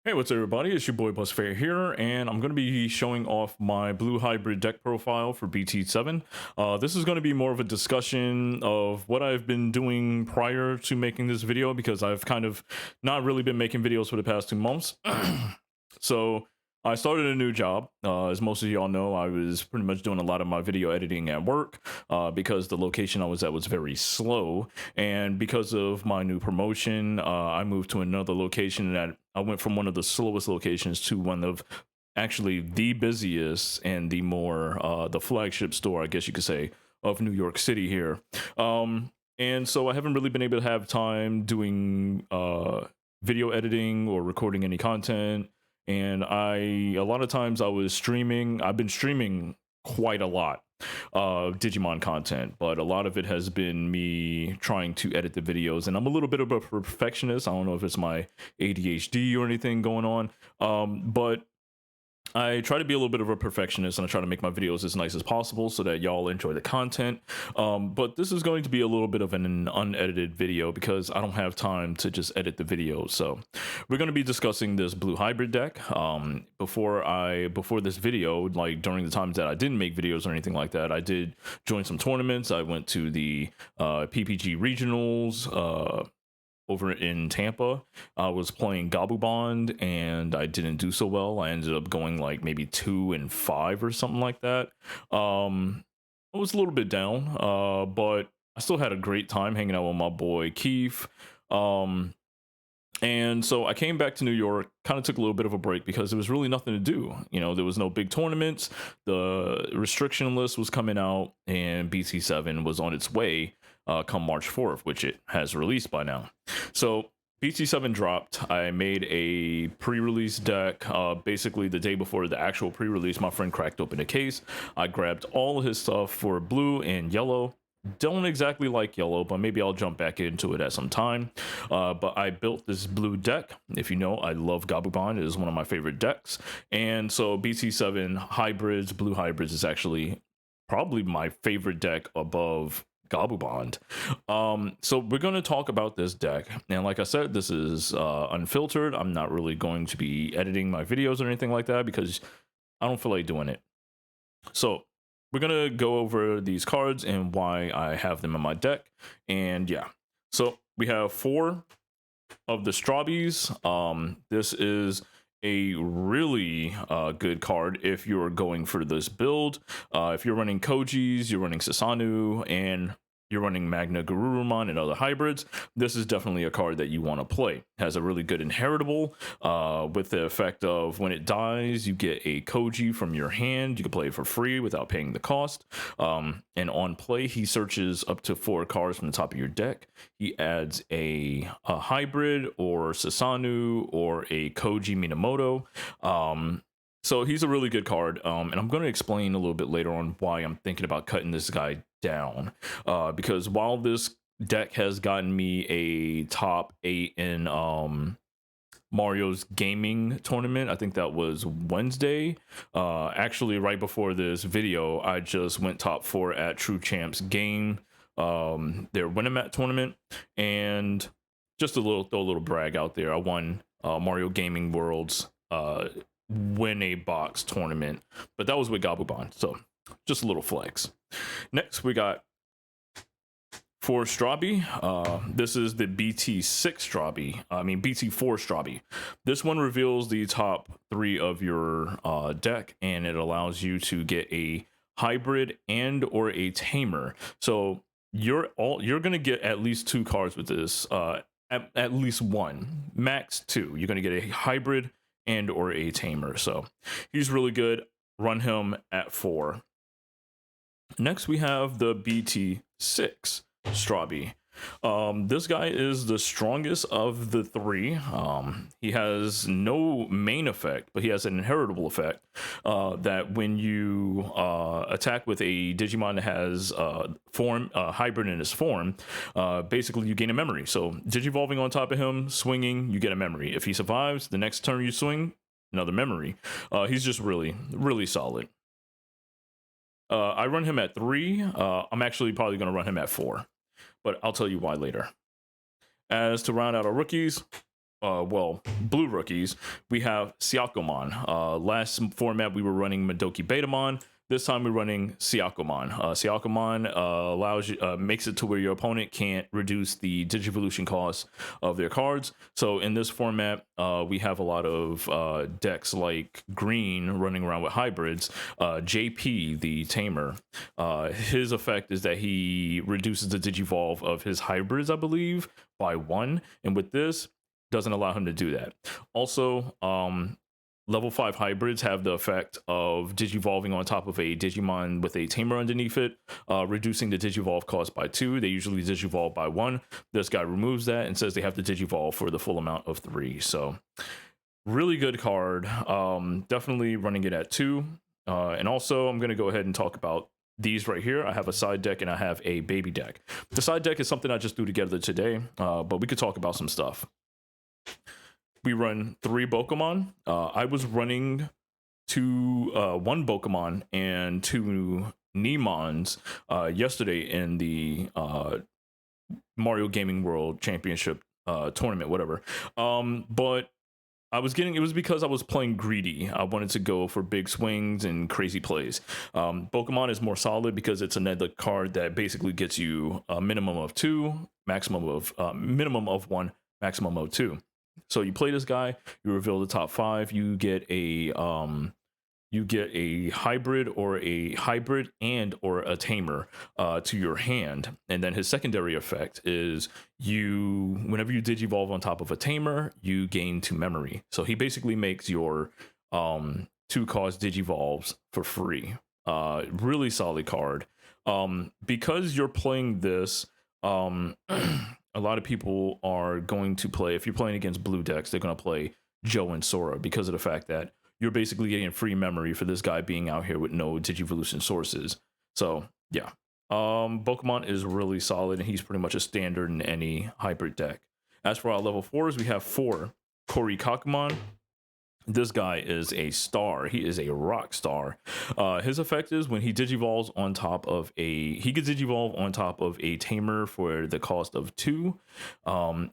Hey, what's up, everybody? It's your boy Busfare here, and I'm going to be showing off my blue hybrid deck profile for BT7. This is going to be more of a discussion of what I've been doing prior to making this video, because I've kind of not really been making videos for the past 2 months. So I started a new job. As most of y'all know, I was pretty much doing a lot of my video editing at work because the location I was at was very slow. And because of my new promotion, I moved to another location, that I went from one of the slowest locations to one of actually the busiest and the flagship store, I guess you could say, of New York City here. And so I haven't really been able to have time doing video editing or recording any content. And a lot of times I was streaming. I've been streaming quite a lot of Digimon content, but a lot of it has been me trying to edit the videos. And I'm a little bit of a perfectionist. I don't know if it's my ADHD or anything going on, but I try to be a little bit of a perfectionist, and I try to make my videos as nice as possible so that y'all enjoy the content. But this is going to be a little bit of an unedited video because I don't have time to just edit the videos. So we're going to be discussing this blue hybrid deck. Before this video, like during the times that I didn't make videos or anything like that, I did join some tournaments. I went to the PPG regionals over in Tampa. I was playing Gabu Bond and I didn't do so well. I ended up going like maybe 2-5 or something like that. I was a little bit down, but I still had a great time hanging out with my boy Keith. And so I came back to New York, kind of took a little bit of a break because there was really nothing to do. You know, there was no big tournaments. The restriction list was coming out, and BT7 was on its way come March 4th, which it has released by now. So BT7 dropped. I made a pre-release deck. Basically, the day before the actual pre-release, my friend cracked open a case. I grabbed all of his stuff for blue and yellow. Don't exactly like yellow, but maybe I'll jump back into it at some time. But I built this blue deck. If you know, I love Gabubon. It is one of my favorite decks. And so BT7 hybrids, blue hybrids, is actually probably my favorite deck above Gabubond. So we're going to talk about this deck. And like I said, this is unfiltered. I'm not really going to be editing my videos or anything like that because I don't feel like doing it. So we're going to go over these cards and why I have them in my deck. And yeah, so we have 4 of the Strawbies. This is a really good card if you're going for this build. If you're running Kojis, you're running Sasanu, and you're running Magna Garurumon and other hybrids, this is definitely a card that you want to play. It has a really good inheritable with the effect of when it dies, you get a Koji from your hand. You can play it for free without paying the cost. And on play, he searches up to 4 cards from the top of your deck. He adds a hybrid or Sasanu or a Koji Minamoto. So he's a really good card, and I'm going to explain a little bit later on why I'm thinking about cutting this guy down. Because while this deck has gotten me a top 8 in Mario's gaming tournament, I think that was Wednesday. Actually, right before this video, I just went top 4 at True Champs Game, their Winnemac tournament, and just throw a little brag out there. I won Mario Gaming Worlds win a box tournament, but that was with Gabubon, so just a little flex. Next we got 4 Strawby. This is the BT6 Strawby. BT4 Strawby. This one reveals the top 3 of your deck, and it allows you to get a hybrid and or a tamer. So you're gonna get at least 2 cards with this. At least 1, max 2. You're gonna get a hybrid and or a tamer. So he's really good. Run him at 4. Next we have the BT6 Strawby. This guy is the strongest of the 3. He has no main effect, but he has an inheritable effect that when you attack with a Digimon that has hybrid in his form, basically you gain a memory. So Digivolving on top of him, swinging, you get a memory. If he survives, the next turn you swing, another memory. He's just really, really solid. I run him at 3. I'm actually probably going to run him at 4, but I'll tell you why later. As to round out our rookies, well, blue rookies, we have Siakomon. Last format we were running Madoki Betamon. This time we're running Siakomon. Siakomon allows you, makes it to where your opponent can't reduce the Digivolution cost of their cards. So in this format, we have a lot of decks like green running around with hybrids. JP, the Tamer, his effect is that he reduces the Digivolve of his hybrids, I believe, by 1. And with this, doesn't allow him to do that. Also, level 5 hybrids have the effect of digivolving on top of a Digimon with a Tamer underneath it, reducing the digivolve cost by 2. They usually digivolve by 1. This guy removes that and says they have to digivolve for the full amount of 3. So really good card. Definitely running it at 2. And also I'm going to go ahead and talk about these right here. I have a side deck and I have a baby deck. The side deck is something I just threw together today, but we could talk about some stuff. We run 3 Pokemon. I was running 1 Pokemon and 2 Nemons yesterday in the Mario Gaming World Championship tournament, whatever. But it was because I was playing greedy. I wanted to go for big swings and crazy plays. Pokemon is more solid because it's another card that basically gets you a minimum of 2, minimum of 1, maximum of 2. So you play this guy, you reveal the top 5, you get a hybrid or a tamer to your hand, and then his secondary effect is whenever you digivolve on top of a tamer, you gain 2 memory. So he basically makes your 2 cost digivolves for free. Really solid card. Because you're playing this, a lot of people are going to play, if you're playing against blue decks, they're going to play Joe and Sora because of the fact that you're basically getting free memory for this guy being out here with no Digivolution sources. So yeah, Pokemon is really solid, and he's pretty much a standard in any hybrid deck. As for our level 4s, we have 4 Korikakumon. This guy is a star. He is a rock star. His effect is when he digivolves on top of he could digivolve on top of a tamer for the cost of 2.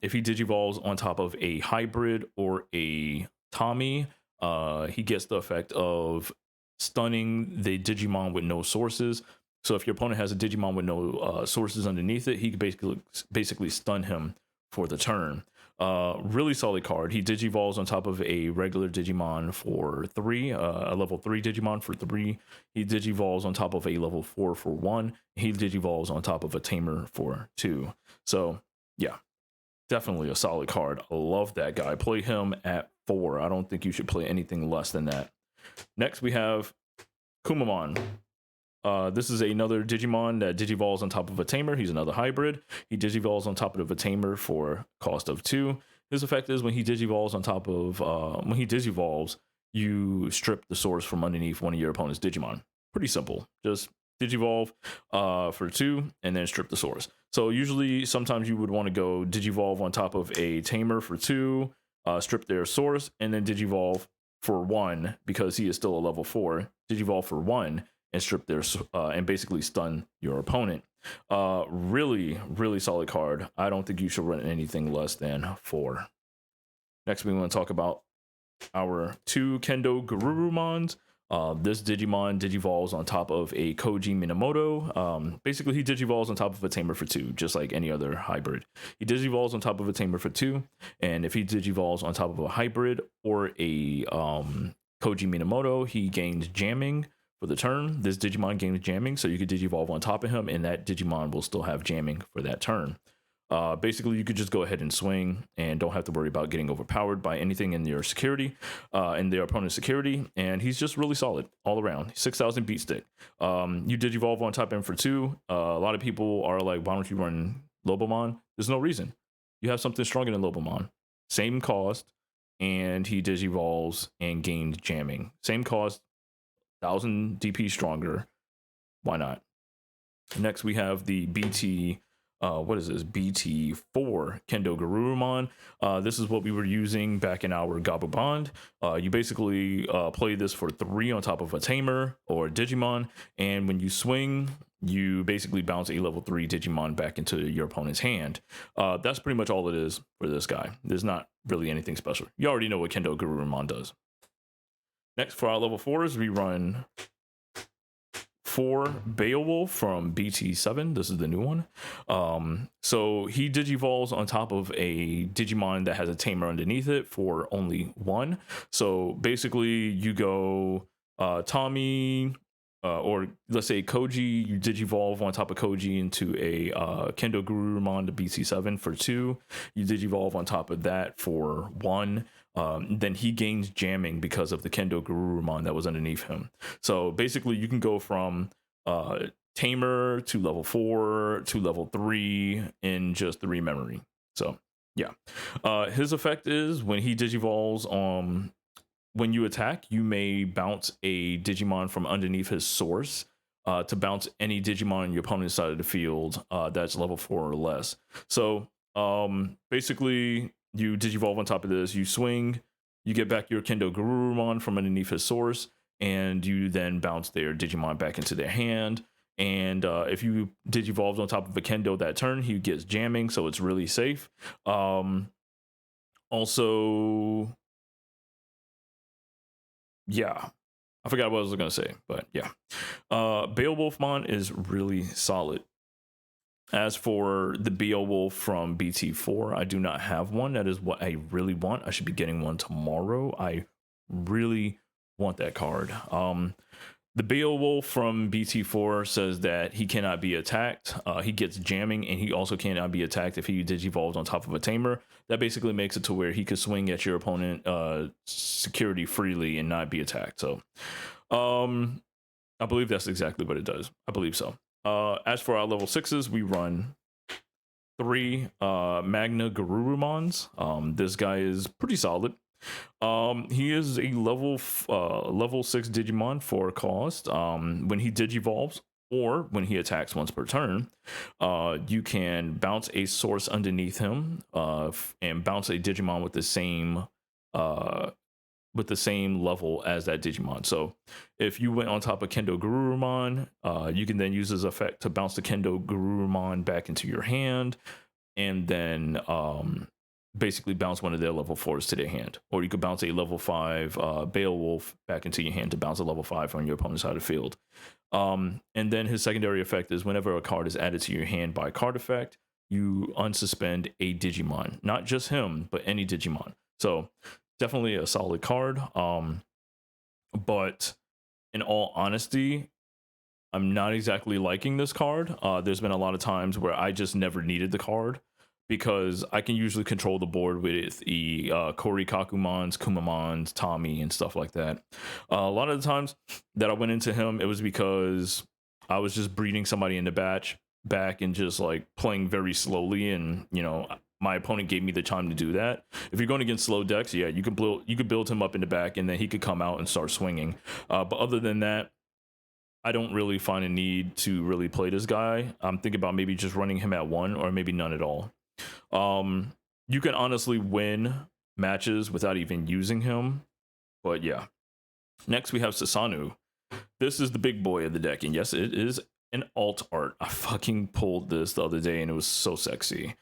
If he digivolves on top of a hybrid or a Tommy, he gets the effect of stunning the Digimon with no sources. So if your opponent has a Digimon with no sources underneath it, he could basically stun him for the turn. Really solid card. He digivolves on top of a regular Digimon for 3, a level 3 Digimon for 3. He digivolves on top of a level 4 for 1. He digivolves on top of a tamer for 2. So yeah, definitely a solid card. I love that guy. Play him at 4. I don't think you should play anything less than that. Next we have Kumamon. This is another Digimon that digivolves on top of a tamer. He's another hybrid. He digivolves on top of a tamer for cost of 2. His effect is when he digivolves on top of when he digivolves, you strip the source from underneath one of your opponent's Digimon. Pretty simple. Just digivolve for 2 and then strip the source. So usually sometimes you would want to go digivolve on top of a tamer for 2, strip their source, and then digivolve for 1 because he is still a level 4. Digivolve for 1 and strip their and basically stun your opponent. Really solid card. I don't think you should run anything less than 4. Next, we want to talk about our 2 Kendo Garurumons. This Digimon digivolves on top of a Koji Minamoto. Basically, he digivolves on top of a tamer for 2, just like any other hybrid. He digivolves on top of a tamer for 2, and if he digivolves on top of a hybrid or a Koji Minamoto, he gains jamming for the turn. This Digimon gains jamming, so you could digivolve on top of him, and that Digimon will still have jamming for that turn. Basically, you could just go ahead and swing and don't have to worry about getting overpowered by anything in your security, in their opponent's security, and he's just really solid all around. 6,000 beat stick. You digivolve on top of him for 2. A lot of people are like, why don't you run Lobomon? There's no reason. You have something stronger than Lobomon. Same cost, and he digivolves and gains jamming. Same cost, 1,000 DP stronger. Why not? Next, we have the BT. What is this? BT4 Kendo Garurumon. This is what we were using back in our Gabu Bond. You basically play this for 3 on top of a tamer or a Digimon, and when you swing, you basically bounce a level 3 Digimon back into your opponent's hand. That's pretty much all it is for this guy. There's not really anything special. You already know what Kendo Garurumon does. Next, for our level 4s, we run 4 Beowulf from BT7. This is the new one. So he digivolves on top of a Digimon that has a tamer underneath it for only 1. So basically, you go Tommy, or let's say Koji, you digivolve on top of Koji into a Kendo Garurumon to BT7 for 2. You digivolve on top of that for 1. Then he gains jamming because of the Kendo Garurumon that was underneath him. So basically, you can go from Tamer to level 4 to level 3 in just 3 memory. So yeah, his effect is when he digivolves, when you attack, you may bounce a Digimon from underneath his source to bounce any Digimon on your opponent's side of the field that's level 4 or less. So basically, you digivolve on top of this, you swing, you get back your Kendo Garurumon from underneath his source, and you then bounce their Digimon back into their hand. And if you digivolve on top of a Kendo that turn, he gets jamming, so it's really safe. Also, yeah, I forgot what I was going to say, but yeah. Beowulfmon is really solid. As for the Beowulf from BT4, I do not have one. That is what I really want. I should be getting one tomorrow. I really want that card. The Beowulf from BT4 says that he cannot be attacked. He gets jamming, and he also cannot be attacked if he digivolves on top of a tamer. That basically makes it to where he could swing at your opponent security freely and not be attacked. So I believe that's exactly what it does. I believe so. As for our level 6s, we run 3 Magna Garurumons. This guy is pretty solid. He is a level 6 Digimon for cost. When he digivolves or when he attacks once per turn, you can bounce a source underneath him and bounce a Digimon with the same level as that Digimon. So if you went on top of Kendo Garurumon, you can then use his effect to bounce the Kendo Garurumon back into your hand, and then basically bounce one of their level 4s to their hand. Or you could bounce a level 5 Beowulf back into your hand to bounce a level 5 on your opponent's side of the field. And then his secondary effect is whenever a card is added to your hand by card effect, you unsuspend a Digimon. Not just him, but any Digimon. So definitely a solid card. But in all honesty, I'm not exactly liking this card. There's been a lot of times where I just never needed the card, because I can usually control the board with the Korikakumons, Kumamons, Tommy, and stuff like that. A lot of the times that I went into him, it was because I was just breeding somebody in the back and just like playing very slowly, and my opponent gave me the time to do that. If you're going against slow decks, yeah, you could build him up in the back, and then he could come out and start swinging. But other than that, I don't really find a need to really play this guy. I'm thinking about maybe just running him at 1 or maybe none at all. You can honestly win matches without even using him, but yeah. Next we have Sasanu. This is the big boy of the deck, and yes, it is an alt art. I fucking pulled this the other day and it was so sexy.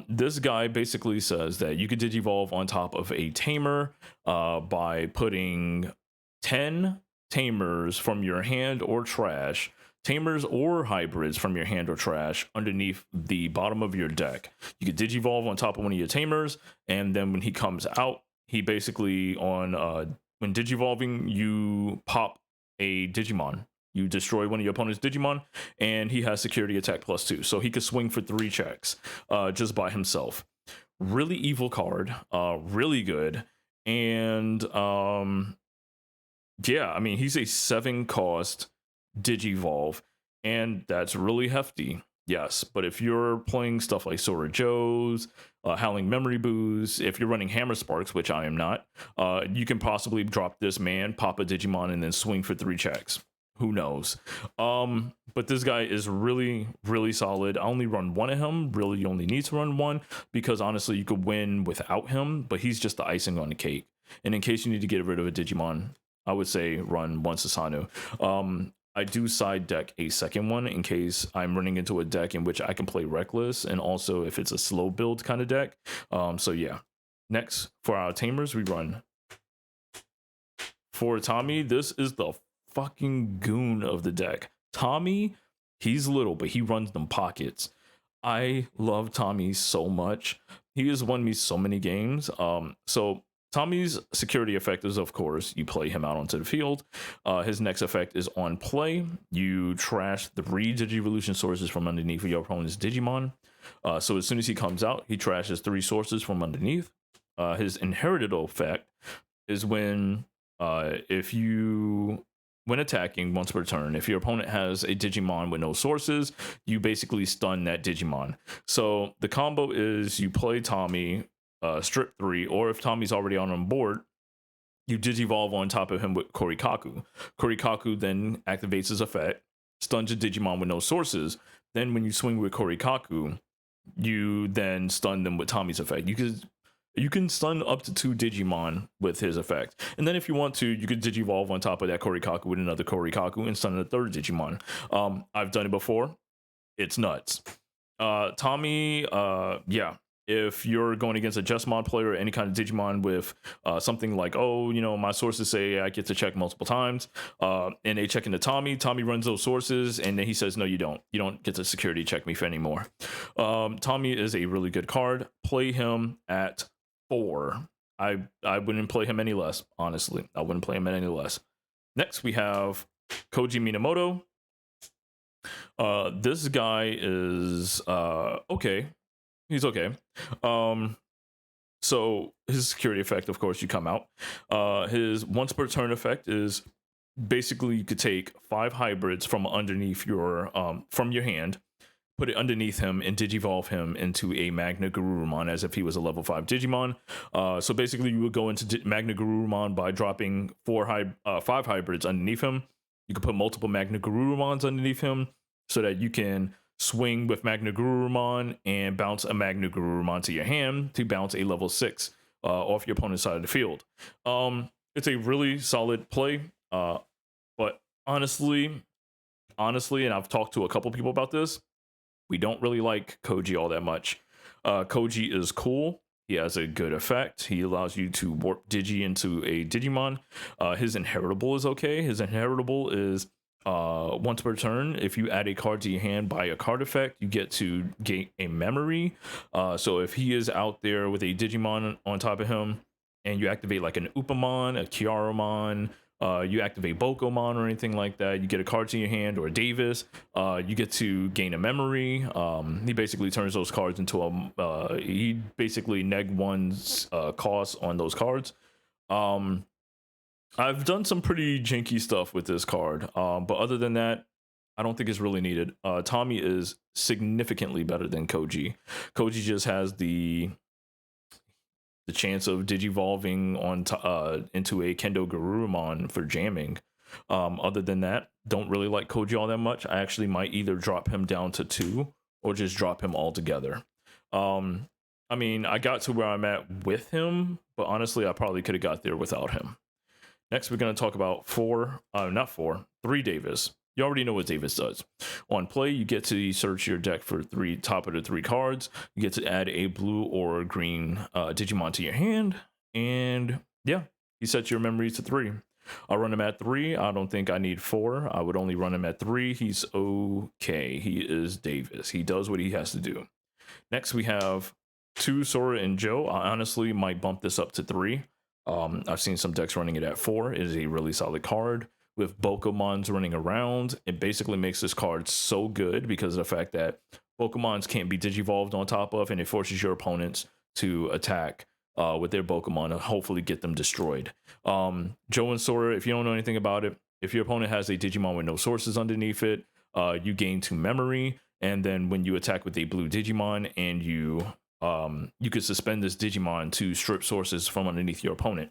This guy basically says that you could digivolve on top of a tamer by putting 10 tamers from your hand or trash, tamers or hybrids from your hand or trash, underneath the bottom of your deck. You could digivolve on top of one of your tamers, and then when he comes out, he basically when digivolving, you pop a Digimon. You destroy one of your opponent's Digimon, and he has security attack +2, so he could swing for 3 checks just by himself. Really evil card, really good, and yeah, I mean, he's a 7 cost digivolve, and that's really hefty. Yes, but if you're playing stuff like Sora Joe's, Howling Memory Boost, if you're running Hammer Sparks, which I am not, you can possibly drop this man, pop a Digimon, and then swing for 3 checks. Who knows? But this guy is really, really solid. I only run 1 of him. Really, you only need to run 1, because honestly, you could win without him, but he's just the icing on the cake. And in case you need to get rid of a Digimon, I would say run 1 Sasanu. I do side deck a second one in case I'm running into a deck in which I can play Reckless, and also if it's a slow build kind of deck. So yeah. Next, for our tamers, we run for Tommy. This is the fucking goon of the deck. Tommy, he's little, but he runs them pockets. I love Tommy so much. He has won me so many games. So Tommy's security effect is, of course, you play him out onto the field. His next effect is on play. You trash 3 Digivolution sources from underneath your opponent's Digimon. So as soon as he comes out, he trashes 3 sources from underneath. His inherited effect is when attacking once per turn, if your opponent has a Digimon with no sources, you basically stun that Digimon. So the combo is you play Tommy, strip 3, or if Tommy's already on board, you Digivolve on top of him with Korikaku. Korikaku then activates his effect, stuns a Digimon with no sources. Then when you swing with Korikaku, you then stun them with Tommy's effect. You can stun up to 2 Digimon with his effect. And then if you want to, you could Digivolve on top of that Korikaku with another Korikaku and stun a 3rd Digimon. I've done it before. It's nuts. Tommy, yeah. If you're going against a Jesmon player or any kind of Digimon with something like, oh, my sources say I get to check multiple times, and they check into Tommy. Tommy runs those sources, and then he says, no, you don't. You don't get to security check me for anymore. Tommy is a really good card. Play him at 4. I wouldn't play him any less, honestly. I wouldn't play him any less. Next, we have Koji Minamoto. This guy is okay. He's okay. So his security effect, of course, you come out. His once per turn effect is basically you could take 5 hybrids from underneath your from your hand, put it underneath him, and Digivolve him into a Magna Garurumon as if he was a level 5 Digimon. So basically, you would go into Magna Garurumon by dropping 5 hybrids underneath him. You could put multiple Magna Garurumons underneath him so that you can swing with Magna Garurumon and bounce a Magna Garurumon to your hand to bounce a level 6 off your opponent's side of the field. It's a really solid play, but honestly, and I've talked to a couple people about this, we don't really like Koji all that much. Koji is cool. He has a good effect. He allows you to warp Digi into a Digimon. His inheritable is okay. His inheritable is once per turn, if you add a card to your hand by a card effect, you get to gain a memory. So if he is out there with a Digimon on top of him, and you activate like an Upamon, a Kiaramon, you activate Bokomon or anything like that, you get a card to your hand, or a Davis, you get to gain a memory. He basically turns those cards into he basically neg 1's cost on those cards. I've done some pretty janky stuff with this card, but other than that, I don't think it's really needed. Tommy is significantly better than Koji. Koji just has the chance of Digivolving into a Kendo Garurumon for jamming. Other than that, don't really like Koji all that much. I actually might either drop him down to 2 or just drop him altogether. I mean, I got to where I'm at with him, but honestly, I probably could have got there without him. Next, we're going to talk about 3 Davis. You already know what Davis does. On play, you get to search your deck for top of the 3 cards. You get to add a blue or green Digimon to your hand. And yeah, he sets your memories to 3. I'll run him at 3. I don't think I need 4. I would only run him at 3. He's okay. He is Davis. He does what he has to do. Next, we have 2 Sora and Joe. I honestly might bump this up to 3. I've seen some decks running it at 4. It is a really solid card. With Bokomons running around, it basically makes this card so good because of the fact that Bokomons can't be Digivolved on top of, and it forces your opponents to attack with their Bokomon and hopefully get them destroyed. Joe and Sora, if you don't know anything about it, if your opponent has a Digimon with no sources underneath it, you gain 2 memory, and then when you attack with a blue Digimon and you could suspend this Digimon to strip sources from underneath your opponent.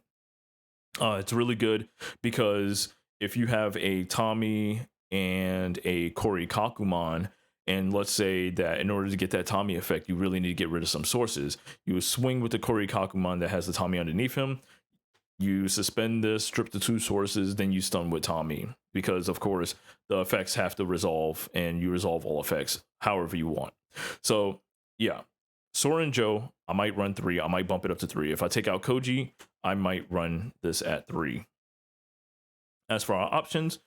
It's really good because if you have a Tommy and a Korikakumon, and let's say that in order to get that Tommy effect, you really need to get rid of some sources, you would swing with the Korikakumon that has the Tommy underneath him. you suspend this, strip the 2 sources, then you stun with Tommy. Because, of course, the effects have to resolve, and you resolve all effects however you want. So, yeah. Sora and Joe, I might run 3. I might bump it up to 3. If I take out Koji, I might run this at 3. As for our options,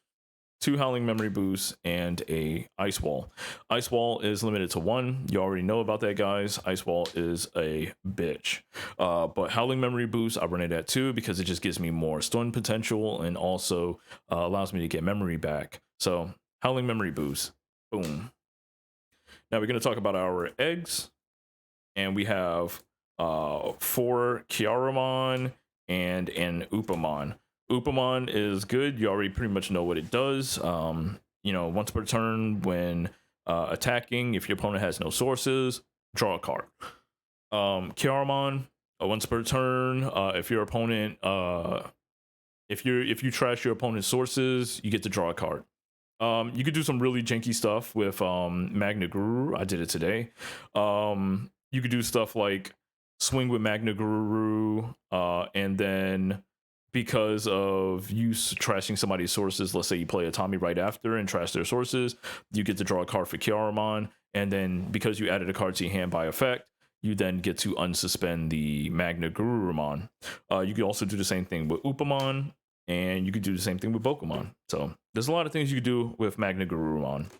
2 Howling Memory Boosts and a Ice Wall. Ice Wall is limited to 1. You already know about that, guys. Ice Wall is a bitch. But Howling Memory Boost, I run it at 2 because it just gives me more stun potential and also allows me to get memory back. So Howling Memory Boost, boom. Now we're going to talk about our eggs. And we have 4 Kiaramon and an Upamon. Upamon is good. You already pretty much know what it does. You know, once per turn when attacking, if your opponent has no sources, draw a card. Kiaramon, once per turn, if your opponent if you trash your opponent's sources, you get to draw a card. You could do some really janky stuff with Magna Guru. I did it today. You could do stuff like swing with Magna Guru, and then because of you trashing somebody's sources, let's say you play a Tommy right after and trash their sources, you get to draw a card for Kiaramon, and then because you added a card to your hand by effect, you then get to unsuspend the Magna Gurumon. You could also do the same thing with Upamon, and you could do the same thing with Pokemon. So there's a lot of things you could do with Magna Gurumon.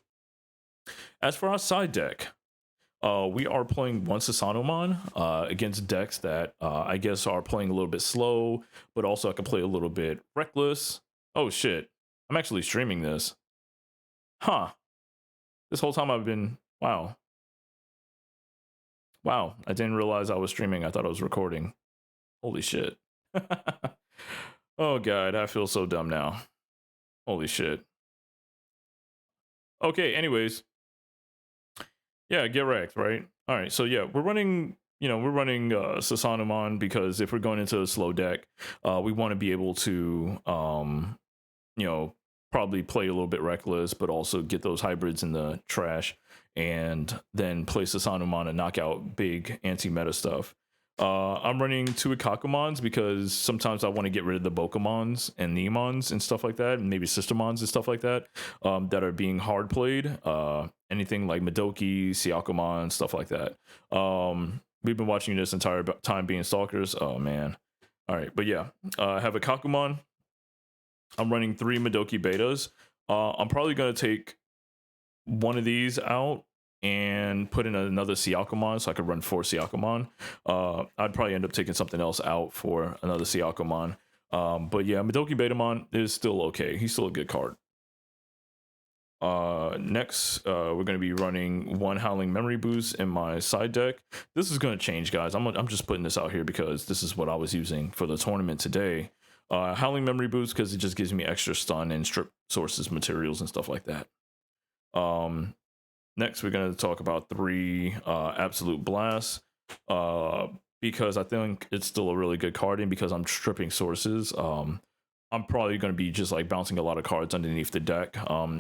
As for our side deck, we are playing one Susanomon against decks that I guess are playing a little bit slow, but also I can play a little bit reckless. Oh shit, I'm actually streaming this. Huh. This whole time I've been, wow. Wow, I didn't realize I was streaming. I thought I was recording. Holy shit. Oh god, I feel so dumb now. Holy shit. Okay, anyways. Yeah, get wrecked, right? All right, so yeah, we're running, Susanomon because if we're going into a slow deck, we want to be able to, probably play a little bit reckless, but also get those hybrids in the trash, and then play Susanomon and knock out big anti-meta stuff. I'm running 2 Ikakumons because sometimes I want to get rid of the Bokomons and Neomons and stuff like that, and maybe Sistermons and stuff like that, that are being hard played. Anything like Madoki, Siakumon, stuff like that. We've been watching this entire time being stalkers. Oh man. All right, but yeah, I have a Kakumon. I'm running 3 Madoki betas. I'm probably gonna take one of these out and put in another Siakumon so I could run 4 Siakumon. I'd probably end up taking something else out for another Siakumon. But yeah, Madoki Betamon is still okay. He's still a good card. Next, we're going to be running 1 Howling Memory Boost in my side deck. This is going to change, guys. I'm just putting this out here because this is what I was using for the tournament today. Howling Memory Boost because it just gives me extra stun and strip sources, materials, and stuff like that. Next, we're going to talk about 3 Absolute Blasts because I think it's still a really good card, and because I'm stripping sources, I'm probably going to be just like bouncing a lot of cards underneath the deck.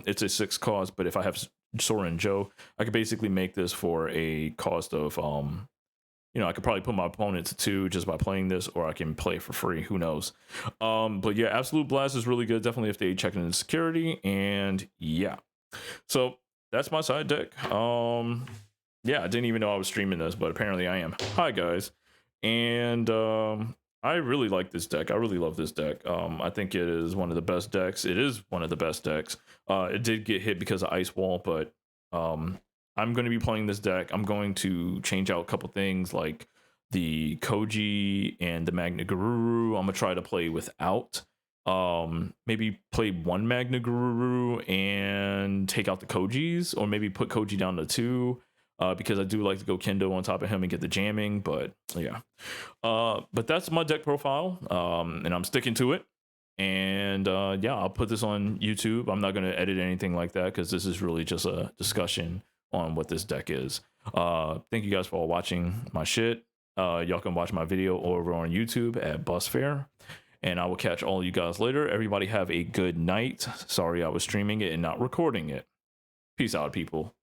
It's a 6 cost, but if I have Sora and Joe, I could basically make this for a cost of, I could probably put my opponent to 2 just by playing this, or I can play for free. Who knows? But yeah, Absolute Blast is really good. Definitely if they check in security, and yeah. So that's my side deck. Yeah, I didn't even know I was streaming this, but apparently I am. Hi guys, and I really like this deck. I really love this deck. I think it is one of the best decks. It is one of the best decks. It did get hit because of Ice Wall, but I'm going to be playing this deck. I'm going to change out a couple things like the Koji and the Magna Guru. I'm gonna try to play without. Maybe play 1 Magna Guru and take out the Kojis, or maybe put Koji down to 2. Because I do like to go Kendo on top of him and get the jamming, but yeah. But that's my deck profile, and I'm sticking to it. And yeah, I'll put this on YouTube. I'm not going to edit anything like that because this is really just a discussion on what this deck is. Thank you guys for all watching my shit. Y'all can watch my video over on YouTube at Busfare. And I will catch all you guys later. Everybody have a good night. Sorry I was streaming it and not recording it. Peace out, people.